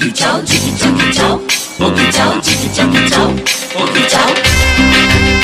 Jackie Chow, Jackie Chow, Monkey Chow, Jackie Chow, Monkey Chow.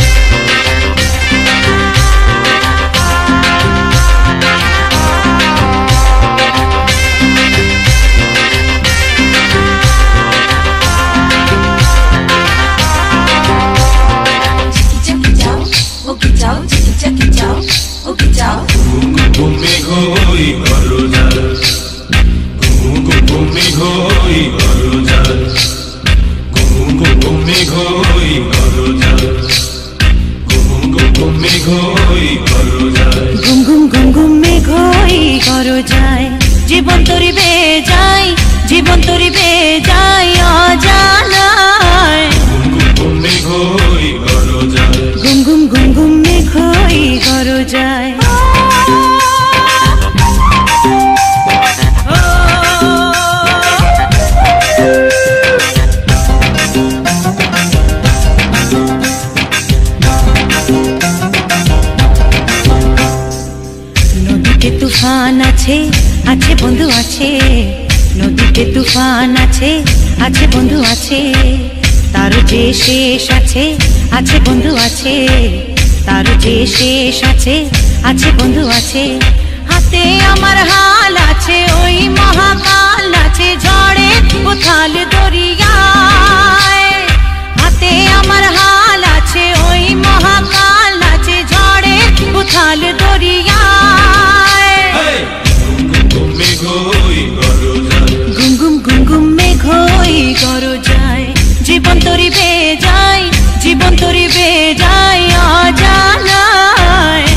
জীবন তরি বেজায় জীবন তরি বেজায় অজানায় ঘুম ঘুম ঘুম ঘুম মেঘই গরো যায় নদীতে তুফান আছে আছে বন্ধু আছে নদীতে তুফান আছে আছে বন্ধু আছে তার যে শেষ আছে আছে বন্ধু আছে তার যে শেষ আছে আছে বন্ধু আছে হাতে আমার হাল আছে ওই মহাকাল আছে ঝড়ে উথাল দরিয়ায় হাতে আমার হাল আছে ওই মহাকাল আছে ঝড়ে উথাল দরিয়ায় ঘুম ঘুম ঘুম ঘুম মেঘই গরো যায় জীবন তরি বেজায় জীবন তরি বেজায় অজানায়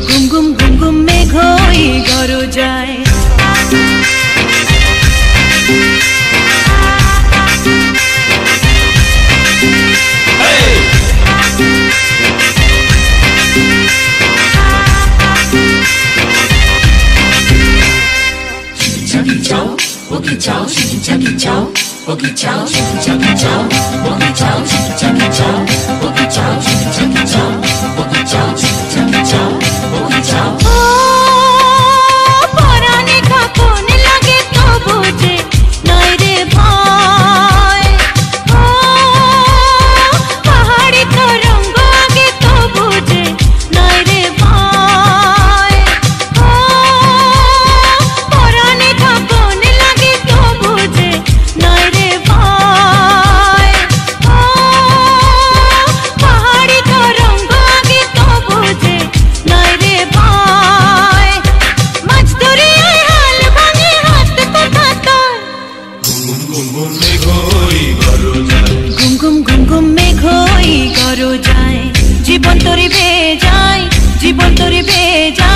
ঘুম ঘুম ঘুম ঘুম মেঘই গরো যায় Monkey Chow, Jackie Chow, Monkey Chow, Jackie Chow, Monkey Chow, Jackie Chow, Monkey Chow, Jackie Chow, Monkey Chow, Jackie Chow, Monkey Chow. পরানে কখন লাগে তো বুঝে নাই রে ভাই পাহাড়ি তরঙ্গ আগে তো বুঝে নাই রে ভাই পরানে কখন লাগে তো বুঝে নাই রে ভাই পাহাড়ি তরঙ্গ আগে তো বুঝে নাই রে ভাই মাছ দরিয়ায় হাল ভাঙে হাত কথা তোর ঘুম ঘুম ঘুম ঘুম মেঘই গরো যায় জীবন তরি বেজায় জীবন তরি বেজায়